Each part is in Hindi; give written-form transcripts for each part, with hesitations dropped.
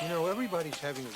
Everybody's having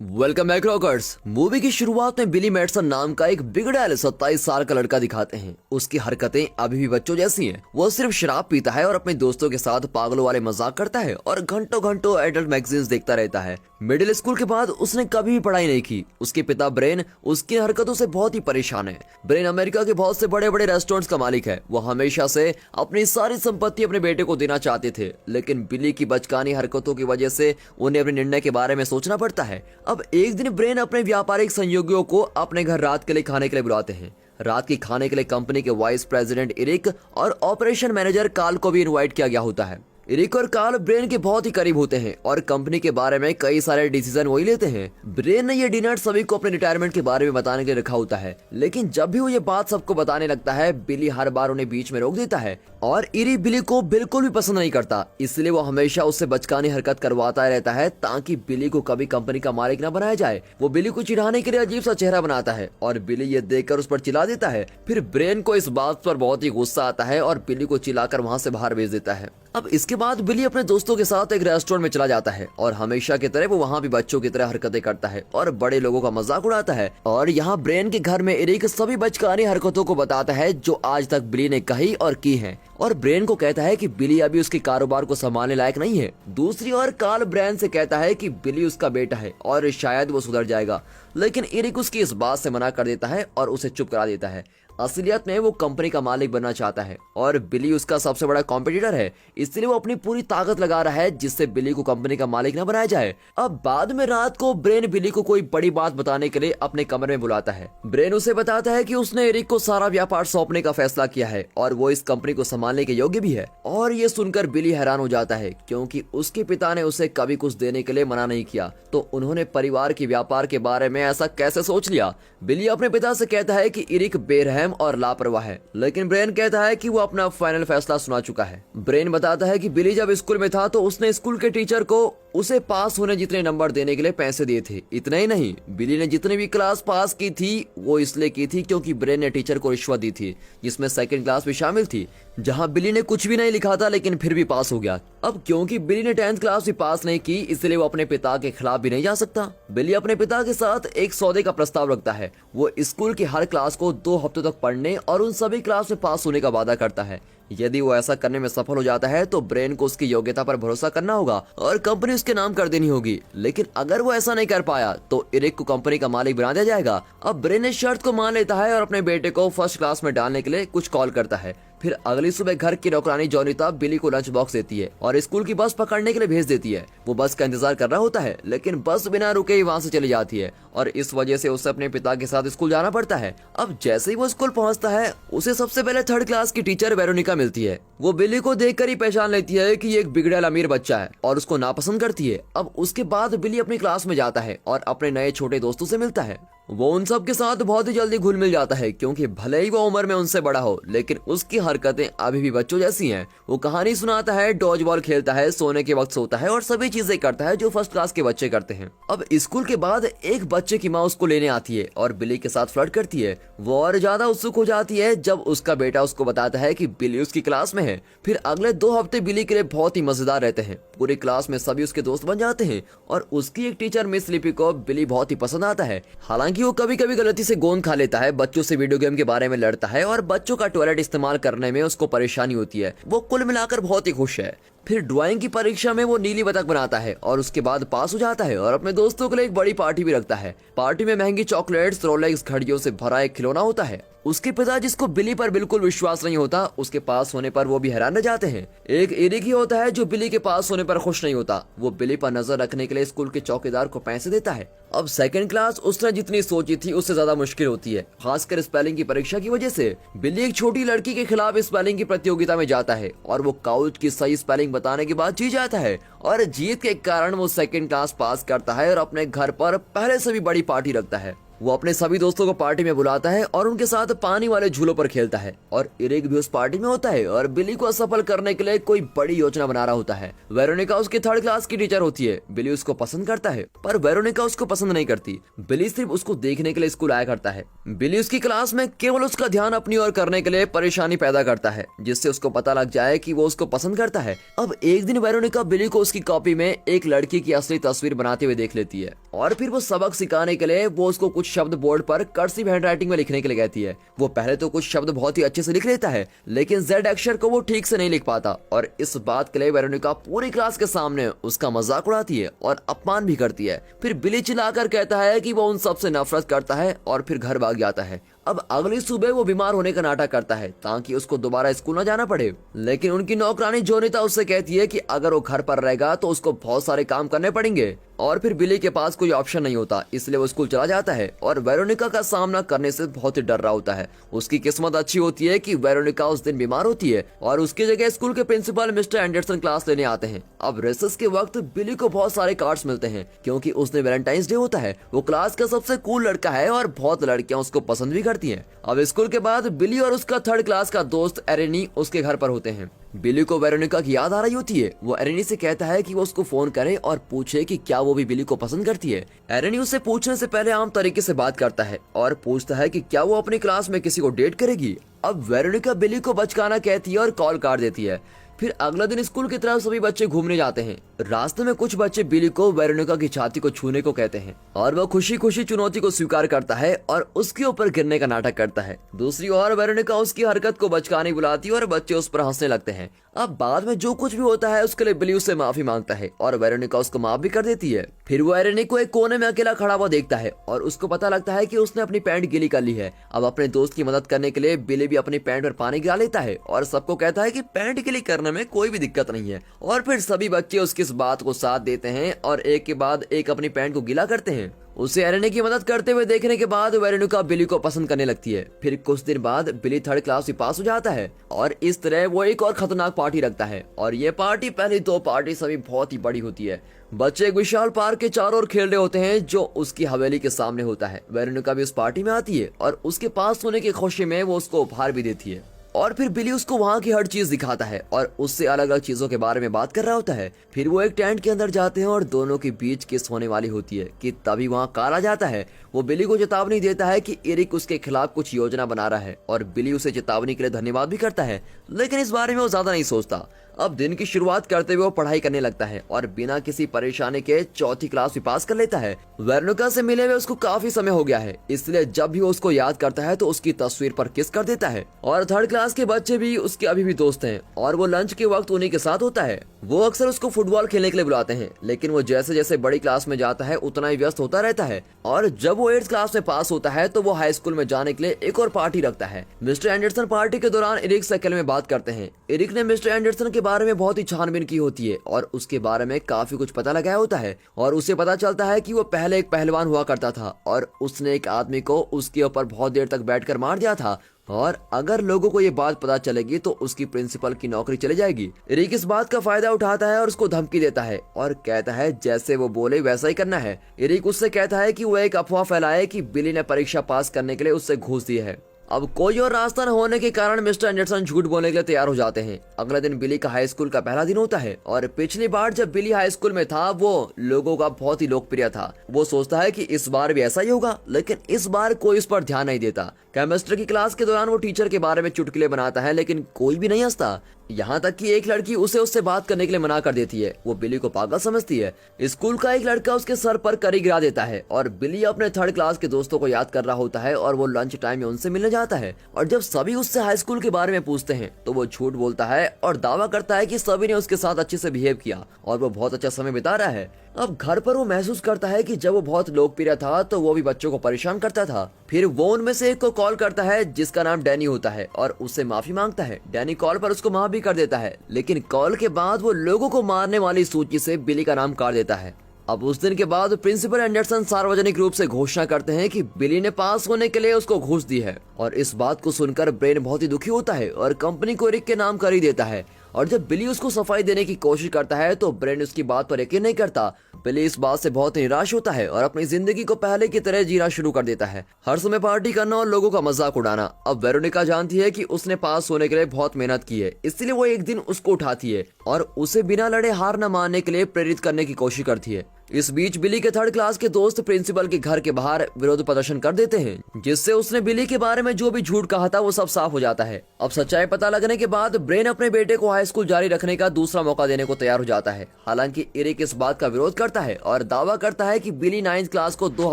welcome back rockers. Movie की शुरुआत में बिली मैडसन नाम का एक बिगड़ैल 27 साल का लड़का दिखाते हैं। उसकी हरकतें अभी भी बच्चों जैसी हैं। वो सिर्फ शराब पीता है और अपने दोस्तों के साथ पागलों वाले मजाक करता है और घंटों घंटों एडल्ट मैगजीन्स देखता रहता है। मिडिल स्कूल के बाद उसने कभी भी पढ़ाई नहीं की। उसके पिता ब्रेन उसकी हरकतों से बहुत ही परेशान है। ब्रेन अमेरिका के बहुत से बड़े बड़े रेस्टोरेंट्स का मालिक है। वो हमेशा से अपनी सारी संपत्ति अपने बेटे को देना चाहते थे, लेकिन बिली की बचकानी हरकतों की वजह से उन्हें अपने निर्णय के बारे में सोचना पड़ता है। अब एक दिन ब्रेन अपने व्यापारिक सहयोगियों को अपने घर रात के लिए खाने के लिए बुलाते हैं। रात के खाने के लिए कंपनी के वाइस प्रेसिडेंट इरिक और ऑपरेशन मैनेजर कार्ल को भी इनवाइट किया गया होता है। इरिक और कार्ल ब्रेन के बहुत ही करीब होते हैं और कंपनी के बारे में कई सारे डिसीजन वही लेते हैं। ब्रेन ने ये डिनर सभी को अपने रिटायरमेंट के बारे में बताने के लिए रखा होता है, लेकिन जब भी वो ये बात सबको बताने लगता है, बिली हर बार उन्हें बीच में रोक देता है और इरिक बिली को बिल्कुल भी पसंद नहीं करता। इसलिए वो हमेशा उससे बचकानी हरकत करवाता रहता है ताकि बिली को कभी कंपनी का मालिक न बनाया जाए। वो बिली को चिढ़ाने के लिए अजीब सा चेहरा बनाता है और बिली ये देखकर उस पर चिल्ला देता है। फिर ब्रेन को इस बात पर बहुत ही गुस्सा आता है और बिली को चिल्लाकर वहां से बाहर भेज देता है। अब इसके बाद बिली अपने दोस्तों के साथ एक रेस्टोरेंट में चला जाता है और हमेशा की तरह वो वहाँ भी बच्चों की तरह हरकतें करता है और बड़े लोगों का मजाक उड़ाता है। और यहाँ ब्रेन के घर में इरिक सभी बचकानी हरकतों को बताता है जो आज तक बिली ने कही और की है, और ब्रेन को कहता है कि बिली अभी उसके कारोबार को संभालने लायक नहीं है। दूसरी ओर कार्ल ब्रेन से कहता है कि बिली उसका बेटा है और शायद वो सुधर जाएगा, लेकिन इरिक उसकी इस बात से मना कर देता है और उसे चुप करा देता है। असलियत में वो कंपनी का मालिक बनना चाहता है और बिली उसका सबसे बड़ा कॉम्पिटिटर है, इसलिए वो अपनी पूरी ताकत लगा रहा है जिससे बिली को कंपनी का मालिक न बनाया जाए। अब बाद में रात को ब्रेन बिली को कोई बड़ी बात बताने के लिए अपने कमरे में बुलाता है। ब्रेन उसे बताता है कि उसने इरिक को सारा व्यापार सौंपने का फैसला किया है और वो इस कंपनी को संभालने के योग्य भी है। और ये सुनकर बिली हैरान हो जाता है क्योंकि उसके पिता ने उसे कभी कुछ देने के लिए मना नहीं किया, तो उन्होंने परिवार के व्यापार के बारे में ऐसा कैसे सोच लिया। बिली अपने पिता से कहता है कि इरिक बेरहम और लापरवाह है, लेकिन ब्रेन कहता है कि वो अपना फाइनल फैसला सुना चुका है। ब्रेन बताता है कि बिली जब स्कूल में था तो उसने स्कूल के टीचर को उसे पास होने जितने नंबर देने के लिए पैसे दिए थे। इतना ही नहीं, बिली ने जितनी भी क्लास पास की थी वो इसलिए की थी क्योंकि ब्रेन ने टीचर को रिश्वत दी थी, जिसमें सेकंड क्लास भी शामिल थी, जहां बिली ने कुछ भी नहीं लिखा था लेकिन फिर भी पास हो गया। अब क्योंकि बिली ने 10th क्लास भी पास नहीं की, इसलिए वो अपने पिता के खिलाफ भी नहीं जा सकता। बिली अपने पिता के साथ एक सौदे का प्रस्ताव रखता है। वो स्कूल की हर क्लास को 2 हफ्तों तक पढ़ने और उन सभी क्लास में पास होने का वादा करता है। यदि वो ऐसा करने में सफल हो जाता है तो ब्रेन को उसकी योग्यता पर भरोसा करना होगा और कंपनी उसके नाम कर देनी होगी, लेकिन अगर वो ऐसा नहीं कर पाया तो इरिक को कंपनी का मालिक बना दिया जाएगा। अब ब्रेन इस शर्त को मान लेता है और अपने बेटे को फर्स्ट क्लास में डालने के लिए कुछ कॉल करता है। फिर अगली सुबह घर की नौकरानी जॉनिता बिली को लंच बॉक्स देती है और स्कूल की बस पकड़ने के लिए भेज देती है। वो बस का इंतजार कर रहा होता है, लेकिन बस बिना रुके ही वहाँ से चली जाती है और इस वजह से उसे अपने पिता के साथ स्कूल जाना पड़ता है। अब जैसे ही वो स्कूल पहुँचता है, उसे सबसे पहले 3rd क्लास की टीचर वेरोनिका मिलती है। वो बिली को देखकर ही पहचान लेती है कि ये एक बिगड़ैल अमीर बच्चा है और उसको नापसंद करती है। अब उसके बाद बिली अपनी क्लास में जाता है और अपने नए छोटे दोस्तों से मिलता है। वो उन सब के साथ बहुत ही जल्दी घुल मिल जाता है क्योंकि भले ही वो उम्र में उनसे बड़ा हो, लेकिन उसकी हरकतें अभी भी बच्चों जैसी हैं। वो कहानी सुनाता है, डॉज बॉल खेलता है, सोने के वक्त सोता है और सभी चीजें करता है जो फर्स्ट क्लास के बच्चे करते हैं। अब स्कूल के बाद एक बच्चे की माँ उसको लेने आती है और बिली के साथ फ्लर्ट करती है। वो और ज्यादा उत्सुक हो जाती है जब उसका बेटा उसको बताता है कि बिली उसकी क्लास में है। फिर अगले 2 हफ्ते बिली के लिए बहुत ही मजेदार रहते हैं। पूरी क्लास में सभी उसके दोस्त बन जाते हैं और उसकी एक टीचर मिस लिपि को बिली बहुत ही पसंद आता है। हालांकि वो कभी कभी गलती से गोंद खा लेता है, बच्चों से वीडियो गेम के बारे में लड़ता है और बच्चों का टॉयलेट इस्तेमाल करने में उसको परेशानी होती है। वो कुल मिलाकर बहुत ही खुश है। फिर ड्राइंग की परीक्षा में वो नीली बतख बनाता है और उसके बाद पास हो जाता है और अपने दोस्तों के लिए एक बड़ी पार्टी भी रखता है। पार्टी में महंगी चॉकलेट्स, रोलेक्स घड़ियों से भरा एक खिलौना होता है। उसके पिता, जिसको बिली पर बिल्कुल विश्वास नहीं होता, उसके पास होने पर वो भी हैरान रह जाते हैं। एक इरिक ही होता है जो बिली के पास होने पर खुश नहीं होता। वो बिली पर नजर रखने के लिए स्कूल के चौकीदार को पैसे देता है। अब 2nd क्लास उसने जितनी सोची थी उससे ज्यादा मुश्किल होती है, खासकर स्पेलिंग की परीक्षा की वजह से। बिली एक छोटी लड़की के खिलाफ स्पेलिंग की प्रतियोगिता में जाता है और वो काउच की सही स्पेलिंग बताने के बाद जीत जाता है और जीत के कारण वो 2nd क्लास पास करता है और अपने घर पर पहले से भी बड़ी पार्टी रखता है। वो अपने सभी दोस्तों को पार्टी में बुलाता है और उनके साथ पानी वाले झूलों पर खेलता है और इरिक भी उस पार्टी में होता है और बिली को असफल करने के लिए कोई बड़ी योजना बना रहा होता है। वेरोनिका उसकी 3rd क्लास की टीचर होती है। बिली उसको पसंद करता है पर वेरोनिका उसको पसंद नहीं करती। बिली सिर्फ उसको देखने के लिए स्कूल आया करता है। बिली उसकी क्लास में केवल उसका ध्यान अपनी ओर करने के लिए परेशानी पैदा करता है, जिससे उसको पता लग जाए कि वो उसको पसंद करता है। अब एक दिन वेरोनिका बिली को उसकी कॉपी में एक लड़की की असली तस्वीर बनाते हुए देख लेती है और फिर वो सबक सिखाने के लिए वो उसको कुछ शब्द बोर्ड पर कर्सिव हैंडराइटिंग में लिखने के लिए कहती है। वो पहले तो कुछ शब्द बहुत ही अच्छे से लिख लेता है, लेकिन Z अक्षर को वो ठीक से नहीं लिख पाता और इस बात के लिए वेरोनिका पूरी क्लास के सामने उसका मजाक उड़ाती है और अपमान भी करती है। फिर बिली चिल्लाकर कहता है कि वो उन सब से नफरत करता है और फिर घर भाग जाता है। अब अगली सुबह वो बीमार होने का नाटक करता है ताकि उसको दोबारा स्कूल न जाना पड़े, लेकिन उनकी नौकरानी जोनिता उससे कहती है कि अगर वो घर पर रहेगा तो उसको बहुत सारे काम करने पड़ेंगे और फिर बिली के पास कोई ऑप्शन नहीं होता, इसलिए वो स्कूल चला जाता है और वेरोनिका का सामना करने से बहुत ही डर रहा होता है। उसकी किस्मत अच्छी होती है कि वेरोनिका उस दिन बीमार होती है और उसकी जगह स्कूल के प्रिंसिपल मिस्टर एंडरसन क्लास लेने आते हैं। अब रेसेस के वक्त बिली को बहुत सारे कार्ड्स मिलते हैं क्योंकि उस दिन वैलेंटाइंस डे होता है। वो क्लास का सबसे कूल लड़का है और बहुत लड़कियां उसको पसंद भी करती हैं। अब स्कूल के बाद बिली और उसका 3rd क्लास का दोस्त एरेनी उसके घर पर होते हैं। बिली को वेरोनिका की याद आ रही होती है। वो एरेनी से कहता है कि वो उसको फोन करे और पूछे कि क्या वो भी बिली को पसंद करती है। एरेनी उससे पूछने से पहले आम तरीके से बात करता है और पूछता है कि क्या वो अपनी क्लास में किसी को डेट करेगी। अब वेरोनिका बिली को बचकाना कहती है और कॉल काट देती है। फिर अगला दिन स्कूल की तरफ सभी बच्चे घूमने जाते हैं। रास्ते में कुछ बच्चे बिली को वेरोनिका की छाती को छूने को कहते हैं और वह खुशी खुशी चुनौती को स्वीकार करता है और उसके ऊपर गिरने का नाटक करता है। दूसरी ओर वेरोनिका उसकी हरकत को बचकाने बुलाती है और बच्चे उस पर हंसने लगते हैं। अब बाद में जो कुछ भी होता है उसके लिए बिली उससे माफी मांगता है और वेरोनिका उसको माफ भी कर देती है। फिर वो एरेनी को एक कोने में अकेला खड़ा हुआ देखता है और उसको पता लगता है कि उसने अपनी पैंट गीली कर ली है। अब अपने दोस्त की मदद करने के लिए बिली भी अपनी पैंट पर पानी गिरा लेता है और सबको कहता है कि पैंट गीली करने में कोई भी दिक्कत नहीं है और फिर सभी बच्चे उसकी इस बात को साथ देते हैं और एक के बाद एक अपनी पैंट को गीला करते हैं। उसे एरेनी की मदद करते हुए देखने के बाद वेरोनिका बिली को पसंद करने लगती है। फिर कुछ दिन बाद बिली 3rd क्लास में पास हो जाता है और इस तरह वो एक और खतरनाक पार्टी रखता है और ये पार्टी पहली 2 पार्टी सभी बहुत ही बड़ी होती है। बच्चे एक विशाल पार्क के चारों ओर खेल रहे होते हैं जो उसकी हवेली के सामने होता है। वेरोनिका भी उस पार्टी में आती है और उसके पास होने की खुशी में वो उसको उपहार भी देती है और फिर बिली उसको वहाँ की हर चीज दिखाता है और उससे अलग अलग चीजों के बारे में बात कर रहा होता है। फिर वो एक टेंट के अंदर जाते हैं और दोनों के बीच किस होने वाली होती है कि तभी वहाँ कार आ जाता है। वो बिली को चेतावनी देता है कि इरिक उसके खिलाफ कुछ योजना बना रहा है और बिली उसे चेतावनी के लिए धन्यवाद भी करता है, लेकिन इस बारे में वो ज्यादा नहीं सोचता। अब दिन की शुरुआत करते हुए वो पढ़ाई करने लगता है और बिना किसी परेशानी के 4थी क्लास में पास कर लेता है। वेरोनिका से मिले हुए उसको काफी समय हो गया है, इसलिए जब भी वो उसको याद करता है तो उसकी तस्वीर पर किस कर देता है और 3rd क्लास के बच्चे भी उसके अभी भी दोस्त हैं और वो लंच के वक्त उन्हीं के साथ होता है। वो अक्सर उसको फुटबॉल खेलने के लिए बुलाते हैं, लेकिन वो जैसे जैसे बड़ी क्लास में जाता है उतना ही व्यस्त होता रहता है और जब वो 8th क्लास में पास होता है तो वो हाई स्कूल में जाने के लिए एक और पार्टी रखता है। मिस्टर एंडरसन पार्टी के दौरान इरिक से अकेले में बात करते हैं। इरिक ने मिस्टर एंडरसन के बारे में बहुत ही छानबीन की होती है और उसके बारे में काफी कुछ पता लगाया होता है और उसे पता चलता है कि वो पहले एक पहलवान हुआ करता था और उसने एक आदमी को उसके ऊपर बहुत देर तक बैठकर मार दिया था और अगर लोगों को ये बात पता चलेगी तो उसकी प्रिंसिपल की नौकरी चली जाएगी। इरिक इस बात का फायदा उठाता है और उसको धमकी देता है और कहता है जैसे वो बोले वैसा ही करना है। इरिक उससे कहता है कि वो एक अफवाह फैलाए कि बिली ने परीक्षा पास करने के लिए उससे घूस दी है। अब कोई और रास्ता न होने के कारण मिस्टर एंडरसन झूठ बोलने के लिए तैयार हो जाते हैं। अगले दिन बिली का हाई स्कूल का पहला दिन होता है और पिछली बार जब बिली हाई स्कूल में था वो लोगों का बहुत ही लोकप्रिय था। वो सोचता है कि इस बार भी ऐसा ही होगा, लेकिन इस बार कोई उस पर ध्यान नहीं देता। केमिस्ट्री की क्लास के दौरान वो टीचर के बारे में चुटकुले बनाता है, लेकिन कोई भी नहीं हंसता। यहाँ तक कि एक लड़की उससे बात करने के लिए मना कर देती है। वो बिली को पागल समझती है। स्कूल का एक लड़का उसके सर पर करी गिरा देता है और बिली अपने 3rd क्लास के दोस्तों को याद कर रहा होता है और वो लंच टाइम में उनसे मिलने जाता है और जब सभी उससे हाई स्कूल के बारे में पूछते हैं तो वो झूठ बोलता है और दावा करता है कि सभी ने उसके साथ अच्छे से बिहेव किया और वो बहुत अच्छा समय बिता रहा है। अब घर पर वो महसूस करता है कि जब वो बहुत लोकप्रिय था तो वो भी बच्चों को परेशान करता था। फिर वो उनमें से एक को कॉल करता है जिसका नाम डैनी होता है और उससे माफी मांगता है। डैनी कॉल पर उसको माफ भी कर देता है, लेकिन कॉल के बाद वो लोगों को मारने वाली सूची से बिली का नाम काट देता है। अब उस दिन के बाद प्रिंसिपल एंडरसन सार्वजनिक रूप से घोषणा करते हैं कि बिली ने पास होने के लिए उसको घूस दी है और इस बात को सुनकर ब्रेन बहुत ही दुखी होता है और कंपनी को इरिक के नाम कर ही देता है। और जब बिली उसको सफाई देने की कोशिश करता है तो ब्रेन उसकी बात पर यकीन नहीं करता। बिली इस बात से बहुत निराश होता है और अपनी जिंदगी को पहले की तरह जीना शुरू कर देता है, हर समय पार्टी करना और लोगों का मजाक उड़ाना। अब वेरोनिका जानती है कि उसने पास होने के लिए बहुत मेहनत की है, इसलिए वो एक दिन उसको उठाती है और उसे बिना लड़े हार न मानने के लिए प्रेरित करने की कोशिश करती है। इस बीच बिली के थर्ड क्लास के दोस्त प्रिंसिपल के घर के बाहर विरोध प्रदर्शन कर देते हैं, जिससे उसने बिली के बारे में जो भी झूठ कहा था वो सब साफ हो जाता है। अब सच्चाई पता लगने के बाद ब्रेन अपने बेटे को हाई स्कूल जारी रखने का दूसरा मौका देने को तैयार हो जाता है। हालांकि एरिक इस बात का विरोध करता है और दावा करता है कि बिली 9th क्लास को 2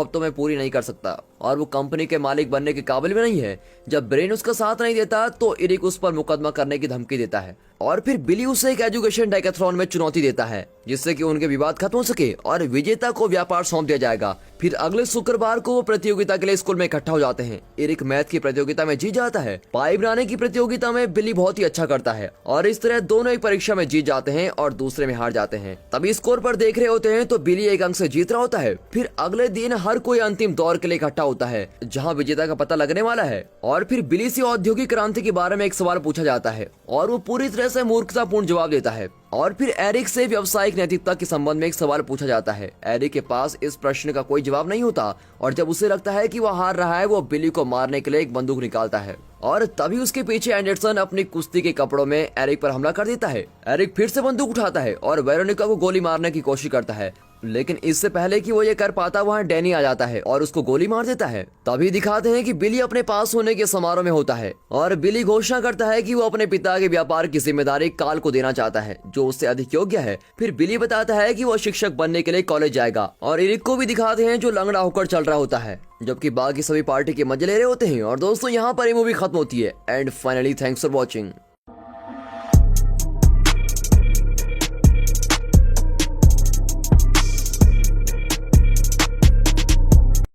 हफ्तों में पूरी नहीं कर सकता और वो कंपनी के मालिक बनने के काबिल भी नहीं है। जब ब्रेन उसका साथ नहीं देता तो एरिक उस पर मुकदमा करने की धमकी देता है और फिर बिली उसे एक एजुकेशन हैकाथॉन में चुनौती देता है, जिससे कि उनके विवाद खत्म हो सके और विजेता को व्यापार सौंप दिया जाएगा। फिर अगले शुक्रवार को वो प्रतियोगिता के लिए स्कूल में इकट्ठा हो जाते हैं। एरिक मैथ की प्रतियोगिता में जीत जाता है। पाई बनाने की प्रतियोगिता में बिली बहुत ही अच्छा करता है और इस तरह दोनों एक परीक्षा में जीत जाते हैं और दूसरे में हार जाते हैं। तभी स्कोर पर देख रहे होते हैं तो बिली एक अंक से जीत रहा होता है। फिर अगले दिन हर कोई अंतिम दौर के लिए इकट्ठा होता है, जहाँ विजेता का पता लगने वाला है। और फिर बिली से औद्योगिक क्रांति के बारे में एक सवाल पूछा जाता है और वो पूरी तरह से मूर्खतापूर्ण जवाब देता है। और फिर एरिक से व्यावसायिक नैतिकता के संबंध में एक सवाल पूछा जाता है। एरिक के पास इस प्रश्न का कोई जवाब नहीं होता और जब उसे लगता है कि वह हार रहा है, वो बिली को मारने के लिए एक बंदूक निकालता है और तभी उसके पीछे एंडरसन अपनी कुश्ती के कपड़ों में एरिक पर हमला कर देता है। एरिक फिर से बंदूक उठाता है और वेरोनिका को गोली मारने की कोशिश करता है, लेकिन इससे पहले कि वो ये कर पाता वहाँ डैनी आ जाता है और उसको गोली मार देता है। तभी दिखाते हैं कि बिली अपने पास होने के समारोह में होता है और बिली घोषणा करता है कि वो अपने पिता के व्यापार की जिम्मेदारी काल को देना चाहता है, जो उससे अधिक योग्य है। फिर बिली बताता है कि वो शिक्षक बनने के लिए कॉलेज जाएगा और एरिक को भी दिखाते हैं जो लंगड़ा होकर चल रहा होता है, जबकि बाकी सभी पार्टी के मजे ले रहे होते हैं। और दोस्तों यहाँ पर ये मूवी खत्म होती है। And finally thanks for watching.